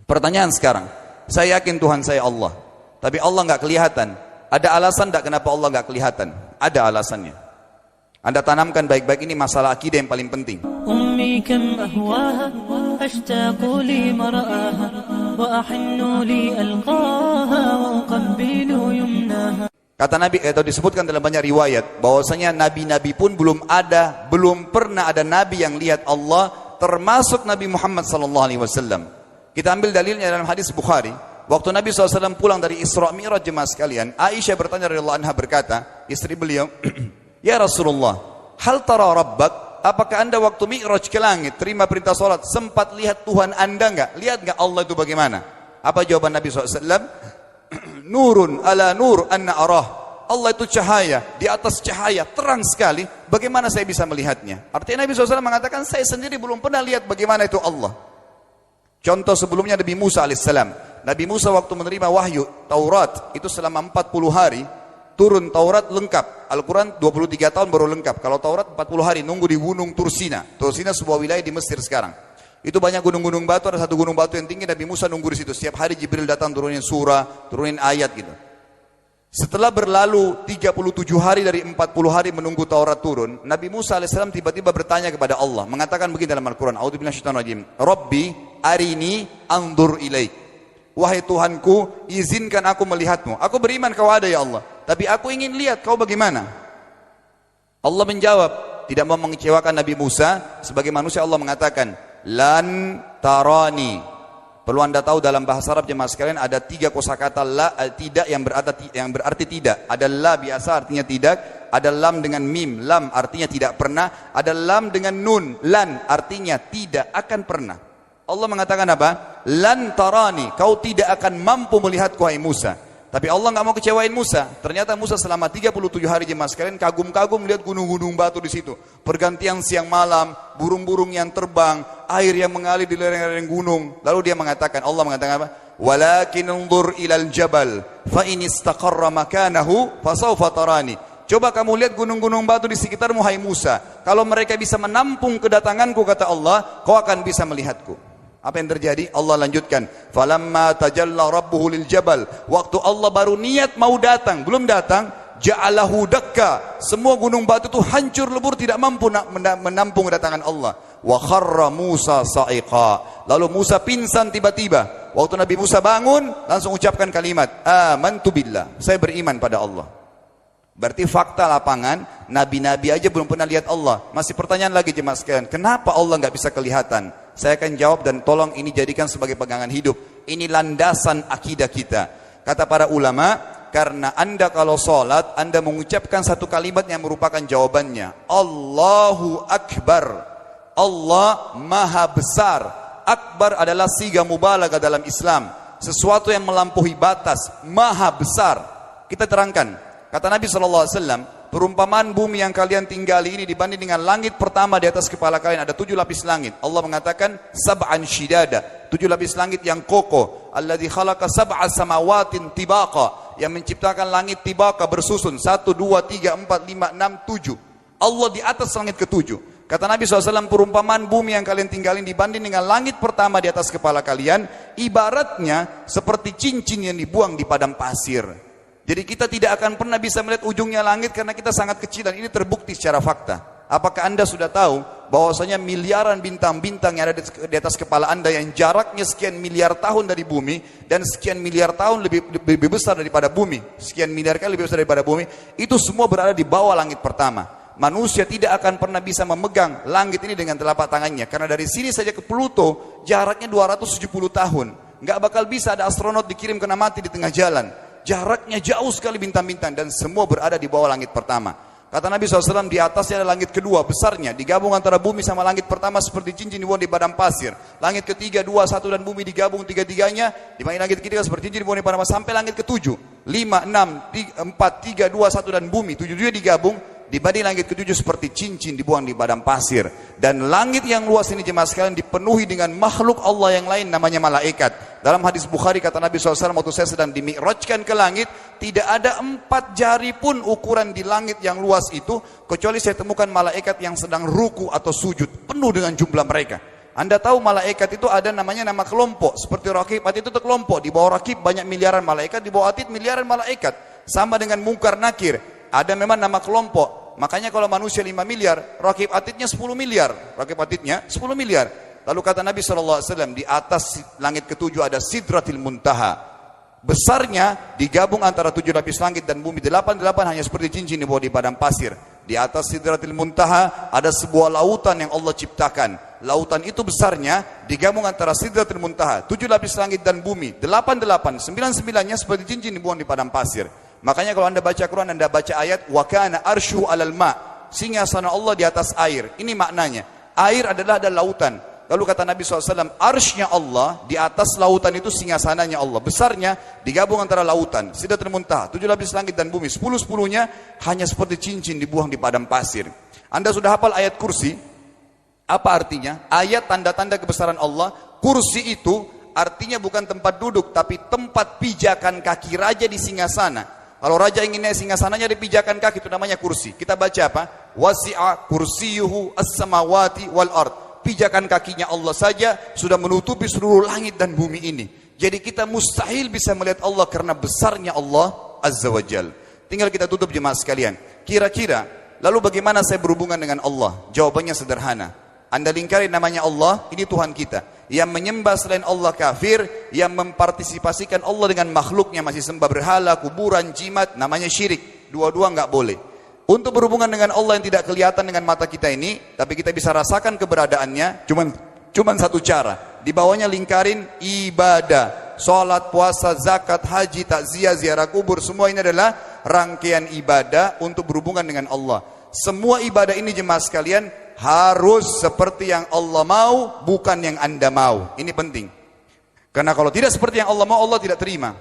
Pertanyaan sekarang, saya yakin Tuhan saya Allah, tapi Allah nggak kelihatan. Ada alasan tidak kenapa Allah nggak kelihatan? Ada alasannya. Anda tanamkan baik-baik, ini masalah akidah yang paling penting. Ummi kam ahwaha ashtaqu li mar'aha wa ahinnu li alqaha wa uqabbilu yumnaha. Kata Nabi, atau disebutkan dalam banyak riwayat, bahwasanya nabi-nabi pun belum pernah ada nabi yang lihat Allah, termasuk Nabi Muhammad SAW. Kita ambil dalilnya dalam hadis Bukhari. Waktu Nabi SAW pulang dari Isra Mi'raj, jemaah sekalian, Aisyah bertanya radhiyallahu anha, berkata, istri beliau, ya Rasulullah, hal tara rabbak? Apakah anda waktu Mi'raj ke langit, terima perintah sholat, sempat lihat Tuhan anda enggak? Lihat enggak Allah itu bagaimana? Apa jawaban Nabi SAW? Nurun ala nur anna arah. Allah itu cahaya, di atas cahaya, terang sekali. Bagaimana saya bisa melihatnya? Artinya Nabi SAW mengatakan, saya sendiri belum pernah lihat bagaimana itu Allah. Contoh sebelumnya Nabi Musa alaihissalam. Nabi Musa waktu menerima wahyu Taurat, itu selama 40 hari, turun Taurat lengkap. Al-Quran 23 tahun baru lengkap. Kalau Taurat 40 hari, nunggu di gunung Tursina. Tursina sebuah wilayah di Mesir sekarang. Itu banyak gunung-gunung batu, ada satu gunung batu yang tinggi, Nabi Musa nunggu di situ. Setiap hari Jibril datang turunin surah, turunin ayat gitu. Setelah berlalu 37 hari dari 40 hari menunggu Taurat turun, Nabi Musa alaihissalam tiba-tiba bertanya kepada Allah, mengatakan begini dalam Al-Quran, A'udzubillahi minasyaitonir rajim, Rabbi arini andur ilaik. Wahai Tuhanku, izinkan aku melihatmu. Aku beriman kau ada ya Allah, tapi aku ingin lihat kau bagaimana. Allah menjawab, tidak mau mengecewakan Nabi Musa. Sebagai manusia Allah mengatakan, lan tarani. Perlu anda tahu dalam bahasa Arab jemaah sekalian ada 3 kosakata la, tidak yang berarti tidak. Ada la biasa artinya tidak, ada lam dengan mim, lam artinya tidak pernah, ada lam dengan nun, lan artinya tidak akan pernah. Allah mengatakan apa? Lan tarani, kau tidak akan mampu melihatku hai Musa. Tapi Allah nggak mau kecewain Musa. Ternyata Musa selama 37 hari jemaah sekalian kagum-kagum melihat gunung-gunung batu di situ. Pergantian siang malam, burung-burung yang terbang, air yang mengalir di lereng-lereng gunung. Lalu dia mengatakan, Allah mengatakan apa? Walakin unzur ilal jabal fa in istaqarra makanahu fasawfa tarani. Coba kamu lihat gunung-gunung batu di sekitarmu hai Musa. Kalau mereka bisa menampung kedatanganku, kata Allah, kau akan bisa melihatku. Apa yang terjadi? Allah lanjutkan, falamma tajalla rabbuhu lil jabal. Waktu Allah baru niat mau datang, belum datang, ja'alahu dakka. Semua gunung batu itu hancur lebur, tidak mampu menampung kedatangan Allah. Wa kharra Musa sa'iqa. Lalu Musa pingsan tiba-tiba. Waktu Nabi Musa bangun, langsung ucapkan kalimat, amantu billah. Saya beriman pada Allah. Berarti fakta lapangan, nabi-nabi aja belum pernah lihat Allah. Masih pertanyaan lagi jemaah sekalian, kenapa Allah nggak bisa kelihatan? Saya akan jawab dan tolong ini jadikan sebagai pegangan hidup. Ini landasan akidah kita. Kata para ulama, karena anda kalau sholat, anda mengucapkan satu kalimat yang merupakan jawabannya. Allahu Akbar. Allah Maha Besar. Akbar adalah siga mubalaghah dalam Islam. Sesuatu yang melampaui batas. Maha Besar. Kita terangkan. Kata Nabi SAW, perumpamaan bumi yang kalian tinggali ini dibanding dengan langit pertama di atas kepala kalian, ada 7 lapis langit. Allah mengatakan, sab'an shidada, 7 lapis langit yang kokoh. Alladzi khalaqa sab'a samawatin tibaqa, yang menciptakan langit tibaqa bersusun, 1, 2, 3, 4, 5, 6, 7. Allah di atas langit ke-7. Kata Nabi SAW, perumpamaan bumi yang kalian tinggalin dibanding dengan langit pertama di atas kepala kalian, ibaratnya seperti cincin yang dibuang di padang pasir. Jadi kita tidak akan pernah bisa melihat ujungnya langit karena kita sangat kecil, dan ini terbukti secara fakta. Apakah anda sudah tahu bahwasanya miliaran bintang-bintang yang ada di atas kepala anda yang jaraknya sekian miliar tahun dari bumi dan sekian miliar tahun lebih besar daripada bumi, sekian miliar kali lebih besar daripada bumi, itu semua berada di bawah langit pertama. Manusia tidak akan pernah bisa memegang langit ini dengan telapak tangannya, karena dari sini saja ke Pluto jaraknya 270 tahun. Nggak bakal bisa ada astronot dikirim kena mati di tengah jalan. Jaraknya jauh sekali bintang-bintang, dan semua berada di bawah langit pertama. Kata Nabi SAW, di atasnya ada langit kedua besarnya, digabung antara bumi sama langit pertama seperti cincin dibuang di padang pasir. Langit ketiga, 2, 1 dan bumi digabung tiga-tiganya, di mana langit ketiga seperti cincin dibuang di padang pasir, sampai langit ke-7, 5, 6, 4, 3, 2, 1 dan bumi 7 digabung, dibanding langit ke-7 seperti cincin dibuang di padang pasir. Dan langit yang luas ini jemaah sekalian dipenuhi dengan makhluk Allah yang lain namanya malaikat. Dalam hadis Bukhari kata Nabi SAW, waktu saya sedang dimi'rajkan ke langit, tidak ada 4 jari pun ukuran di langit yang luas itu, kecuali saya temukan malaikat yang sedang ruku atau sujud, penuh dengan jumlah mereka. Anda tahu malaikat itu ada namanya nama kelompok. Seperti Raqib, Atid itu kelompok. Di bawah Raqib banyak miliaran malaikat, di bawah Atid miliaran malaikat. Sama dengan Munkar Nakir. Ada memang nama kelompok. Makanya kalau manusia 5 miliar, Raqib Atidnya 10 miliar. Raqib Atidnya 10 miliar. Lalu kata Nabi SAW, di atas langit ketujuh ada Sidratil Muntaha. Besarnya digabung antara 7 lapis langit dan bumi. 8 hanya seperti cincin di bawah di padang pasir. Di atas Sidratil Muntaha ada sebuah lautan yang Allah ciptakan. Lautan itu besarnya digabung antara Sidratil Muntaha, 7 lapis langit dan bumi. 8, 9-9-nya seperti cincin dibuang di padang pasir. Makanya kalau Anda baca Quran, Anda baca ayat wa kana arsyu 'alal ma'. Singgasana Allah di atas air. Ini maknanya. Air adalah ada lautan. Lalu kata Nabi SAW, arsy-nya Allah di atas lautan itu singgasananya Allah. Besarnya digabung antara lautan, Sidratul Muntaha, 7 lapis langit dan bumi. 10-10-nya hanya seperti cincin dibuang di padang pasir. Anda sudah hafal ayat kursi? Apa artinya? Ayat tanda-tanda kebesaran Allah. Kursi itu artinya bukan tempat duduk, tapi tempat pijakan kaki raja di singgasana. Kalau raja ingin naik singgasananya di pijakan kaki, itu namanya kursi. Kita baca apa? Wasi'a kursiyuhu as-samawati wal ard. Pijakan kakinya Allah saja sudah menutupi seluruh langit dan bumi ini. Jadi kita mustahil bisa melihat Allah karena besarnya Allah Azza wa Jal. Tinggal kita tutup jemaah sekalian. Kira-kira, lalu bagaimana saya berhubungan dengan Allah? Jawabannya sederhana. Anda lingkari namanya Allah, ini Tuhan kita. Yang menyembah selain Allah kafir, yang mempartisipasikan Allah dengan makhluknya, masih sembah berhala, kuburan, jimat, namanya syirik. Dua-dua enggak boleh. Untuk berhubungan dengan Allah yang tidak kelihatan dengan mata kita ini, tapi kita bisa rasakan keberadaannya, cuman satu cara. Di bawahnya lingkarin ibadah. Salat, puasa, zakat, haji, takziah, ziarah kubur, semua ini adalah rangkaian ibadah untuk berhubungan dengan Allah. Semua ibadah ini jemaah sekalian harus seperti yang Allah mau, bukan yang Anda mau. Ini penting. Karena kalau tidak seperti yang Allah mau, Allah tidak terima.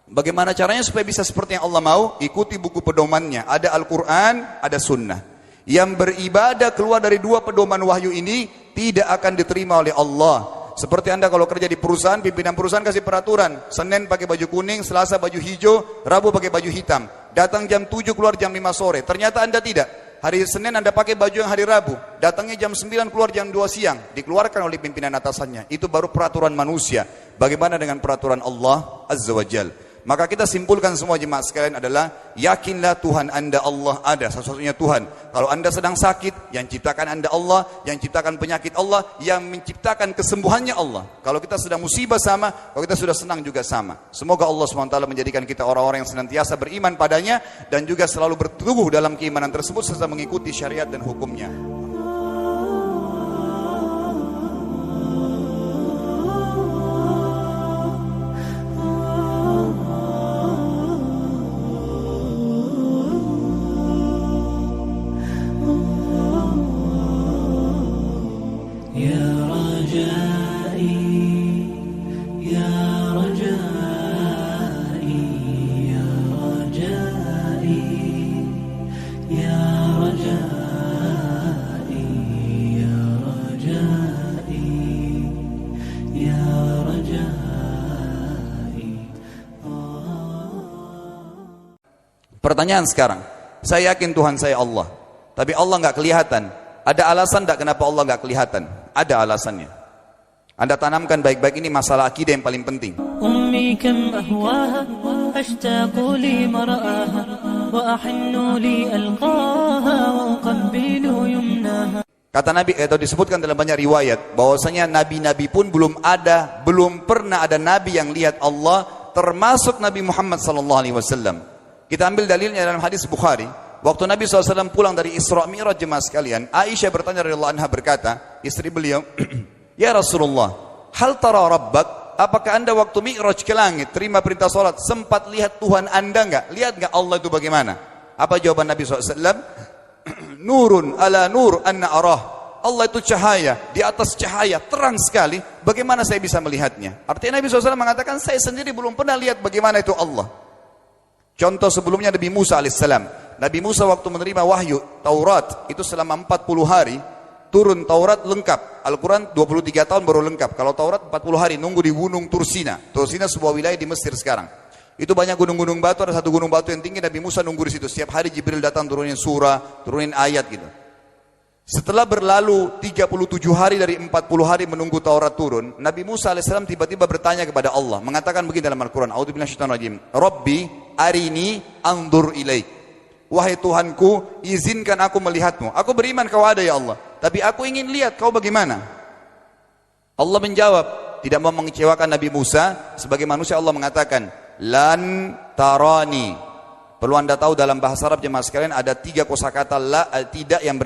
Bagaimana caranya supaya bisa seperti yang Allah mau? Ikuti buku pedomannya. Ada Al-Quran, ada Sunnah. Yang beribadah keluar dari 2 pedoman wahyu ini tidak akan diterima oleh Allah. Seperti Anda kalau kerja di perusahaan, pimpinan perusahaan kasih peraturan. Senin pakai baju kuning, Selasa baju hijau, Rabu pakai baju hitam. Datang jam 7, keluar jam 5 sore. Ternyata Anda tidak. Hari Senin Anda pakai baju yang hari Rabu. Datangnya jam 9, keluar jam 2 siang. Dikeluarkan oleh pimpinan atasannya. Itu baru peraturan manusia. Bagaimana dengan peraturan Allah Azza wa Jal? Maka kita simpulkan semua jemaah sekalian adalah yakinlah Tuhan Anda Allah ada, satu-satunya Tuhan. Kalau Anda sedang sakit, yang ciptakan Anda Allah, yang ciptakan penyakit Allah, yang menciptakan kesembuhannya Allah. Kalau kita sedang musibah sama, kalau kita sudah senang juga sama. Semoga Allah SWT menjadikan kita orang-orang yang senantiasa beriman padanya dan juga selalu berteguh dalam keimanan tersebut serta mengikuti syariat dan hukumnya. Pertanyaan sekarang, saya yakin Tuhan saya Allah, tapi Allah nggak kelihatan. Ada alasan tidak kenapa Allah nggak kelihatan? Ada alasannya. Anda tanamkan baik-baik, ini masalah akidah yang paling penting. Ummi kam ahwaha ashtaqu li mar'aha wa ahinnu li alqaha wa uqabbilu yumnaha. Kata Nabi, atau disebutkan dalam banyak riwayat bahwasanya nabi-nabi pun belum pernah ada nabi yang lihat Allah, termasuk Nabi Muhammad SAW. Kita ambil dalilnya dalam hadis Bukhari. Waktu Nabi SAW pulang dari Isra Mi'raj jemaah sekalian, Aisyah bertanya radhiyallahu anha, berkata, istri beliau, ya Rasulullah, hal tara rabbak? Apakah anda waktu Mi'raj ke langit, terima perintah salat, sempat lihat Tuhan anda enggak? Lihat enggak Allah itu bagaimana? Apa jawaban Nabi SAW? Nurun ala nur anna arah. Allah itu cahaya, di atas cahaya, terang sekali. Bagaimana saya bisa melihatnya? Artinya Nabi SAW mengatakan, saya sendiri belum pernah lihat bagaimana itu Allah. Contoh sebelumnya Nabi Musa alaihissalam. Nabi Musa waktu menerima wahyu Taurat itu selama 40 hari turun Taurat lengkap. Al-Quran 23 tahun baru lengkap. Kalau Taurat 40 hari nunggu di gunung Tursina. Tursina sebuah wilayah di Mesir sekarang. Itu banyak gunung-gunung batu, ada satu gunung batu yang tinggi, Nabi Musa nunggu di situ. Setiap hari Jibril datang turunin surah, turunin ayat gitu. Setelah berlalu 37 hari dari 40 hari menunggu Taurat turun, Nabi Musa alaihissalam tiba-tiba bertanya kepada Allah, mengatakan begini dalam Al-Quran, A'udzubillahi minasyaitonir rajim, Rabbi arini anzur ilaik. Wahai Tuhanku, izinkan aku melihatmu. Aku beriman kau ada ya Allah, tapi aku ingin lihat kau bagaimana. Allah menjawab, tidak mau mengecewakan Nabi Musa, sebagai manusia Allah mengatakan, lan tarani. Perlu anda tahu dalam bahasa Arab jemaah sekalian ada 3 kosakata la tidak yang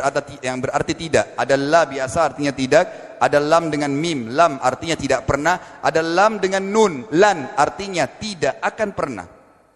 berarti tidak. Ada la biasa artinya tidak, ada lam dengan mim, lam artinya tidak pernah, ada lam dengan nun, lan artinya tidak akan pernah.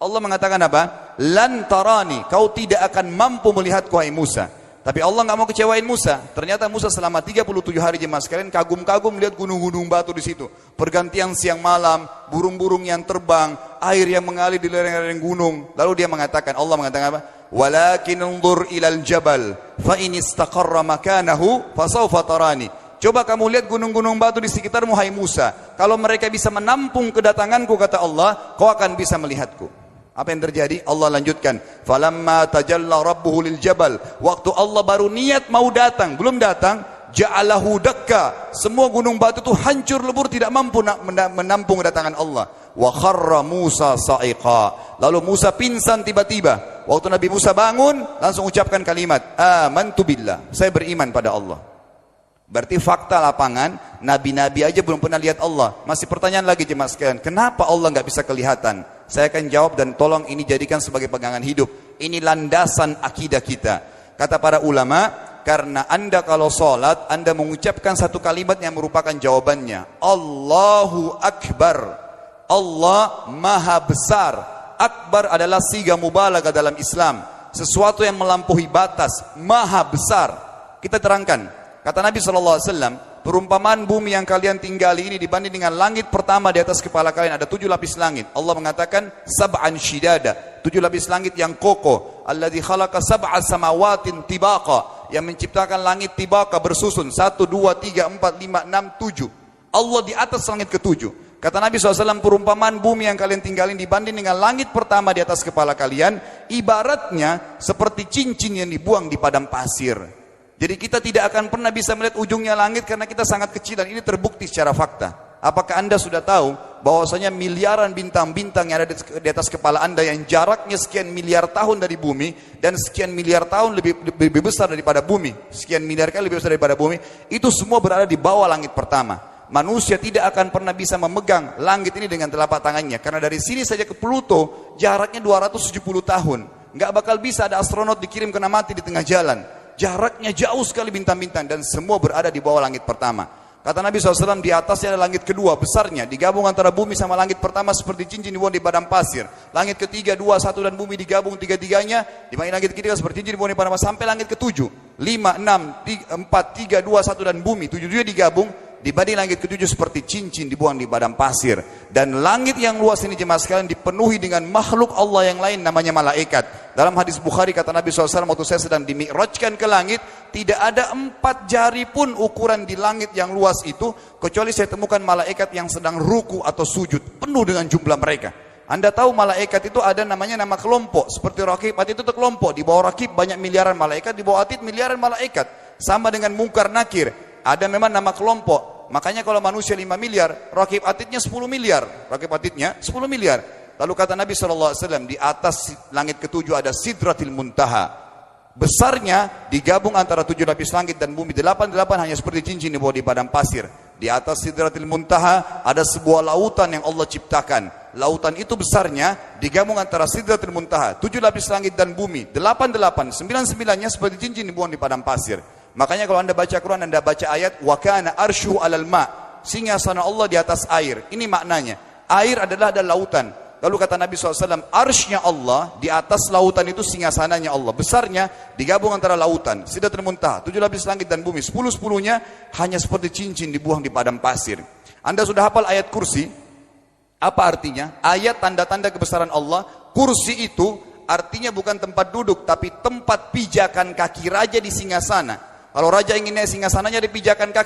Allah mengatakan apa? Lan tarani, kau tidak akan mampu melihatku wahai Musa. Tapi Allah nggak mau kecewain Musa. Ternyata Musa selama 37 hari jemaah sekalian kagum-kagum melihat gunung-gunung batu di situ. Pergantian siang malam, burung-burung yang terbang, air yang mengalir di lereng-lereng gunung. Lalu dia mengatakan, Allah mengatakan apa? Walakin unzur ilal jabal fa in istaqarra makanahu fasawfa tarani. Coba kamu lihat gunung-gunung batu di sekitarmu hai Musa. Kalau mereka bisa menampung kedatanganku kata Allah, kau akan bisa melihatku. Apa yang terjadi? Allah lanjutkan, falamma tajalla rabbuhu lil jabal. Waktu Allah baru niat mau datang, belum datang, ja'alahu dakka. Semua gunung batu itu hancur lebur, tidak mampu menampung kedatangan Allah. Wa kharra Musa sa'iqa. Lalu Musa pingsan tiba-tiba. Waktu Nabi Musa bangun, langsung ucapkan kalimat, amantu billah. Saya beriman pada Allah. Berarti fakta lapangan, nabi-nabi aja belum pernah lihat Allah. Masih pertanyaan lagi jemaah sekalian, kenapa Allah nggak bisa kelihatan? Saya akan jawab dan tolong ini jadikan sebagai pegangan hidup. Ini landasan akidah kita. Kata para ulama, karena anda kalau sholat, anda mengucapkan satu kalimat yang merupakan jawabannya. Allahu Akbar. Allah Maha Besar. Akbar adalah siga mubalaghah dalam Islam. Sesuatu yang melampaui batas. Maha Besar. Kita terangkan. Kata Nabi SAW, perumpamaan bumi yang kalian tinggali ini dibanding dengan langit pertama di atas kepala kalian ada 7 lapis langit. Allah mengatakan sab'an shidada, 7 lapis langit yang kokoh. Alladzi khalaqa sab'a samawatin tibaqa, yang menciptakan langit tibaqa bersusun 1, 2, 3, 4, 5, 6, 7. Allah di atas langit ke-7. Kata Nabi SAW, perumpamaan bumi yang kalian tinggalin dibanding dengan langit pertama di atas kepala kalian, ibaratnya seperti cincin yang dibuang di padang pasir. Jadi kita tidak akan pernah bisa melihat ujungnya langit karena kita sangat kecil, dan ini terbukti secara fakta. Apakah anda sudah tahu bahwasanya miliaran bintang-bintang yang ada di atas kepala anda yang jaraknya sekian miliar tahun dari bumi dan sekian miliar tahun lebih besar daripada bumi, sekian miliar kali lebih besar daripada bumi, itu semua berada di bawah langit pertama. Manusia tidak akan pernah bisa memegang langit ini dengan telapak tangannya, karena dari sini saja ke Pluto jaraknya 270 tahun. Nggak bakal bisa ada astronot dikirim kena mati di tengah jalan. Jaraknya jauh sekali bintang-bintang, dan semua berada di bawah langit pertama. Kata Nabi SAW, di atasnya ada langit kedua besarnya, digabung antara bumi sama langit pertama seperti cincin dibuang di padang pasir. Langit ketiga, 2, 1 dan bumi digabung tiga-tiganya, dimana langit ketiga seperti cincin dibuang di padang pasir, sampai langit ke-7. 5, 6, 4, 3, 2, 1 dan bumi 7 digabung, dibanding langit ke-7 seperti cincin dibuang di padang pasir. Dan langit yang luas ini jemaah sekalian dipenuhi dengan makhluk Allah yang lain namanya malaikat. Dalam hadis Bukhari kata Nabi SAW, waktu saya sedang dimi'rajkan ke langit, tidak ada 4 jari pun ukuran di langit yang luas itu, kecuali saya temukan malaikat yang sedang ruku atau sujud, penuh dengan jumlah mereka. Anda tahu malaikat itu ada namanya nama kelompok, seperti Raqib Atid itu kelompok. Di bawah Raqib banyak miliaran malaikat, di bawah Atid miliaran malaikat. Sama dengan Munkar Nakir, ada memang nama kelompok. Makanya kalau manusia 5 miliar, Raqib Atidnya 10 miliar. Raqib Atidnya 10 miliar. Lalu kata Nabi SAW, di atas langit ke-7 ada Sidratil Muntaha. Besarnya digabung antara 7 lapis langit dan bumi. 8 hanya seperti cincin di bawah di padang pasir. Di atas Sidratil Muntaha ada sebuah lautan yang Allah ciptakan. Lautan itu besarnya digabung antara Sidratil Muntaha, 7 lapis langit dan bumi. 8, 9-9-nya seperti cincin dibuang di padang pasir. Makanya kalau anda baca Quran, anda baca ayat wa kana arsyu alal ma, singgasana Allah di atas air. Ini maknanya, air adalah ada lautan. Lalu kata Nabi SAW, arsy-nya Allah di atas lautan itu singgasananya Allah. Besarnya digabung antara lautan, Sidratul Muntaha, 7 lapis langit dan bumi. 10-10-nya hanya seperti cincin dibuang di padang pasir. Anda sudah hafal ayat kursi? Apa artinya? Ayat tanda-tanda kebesaran Allah. Kursi itu artinya bukan tempat duduk, tapi tempat pijakan kaki raja di singgasana. Kalau raja ingin naik singgasananya, dipijakan kaki.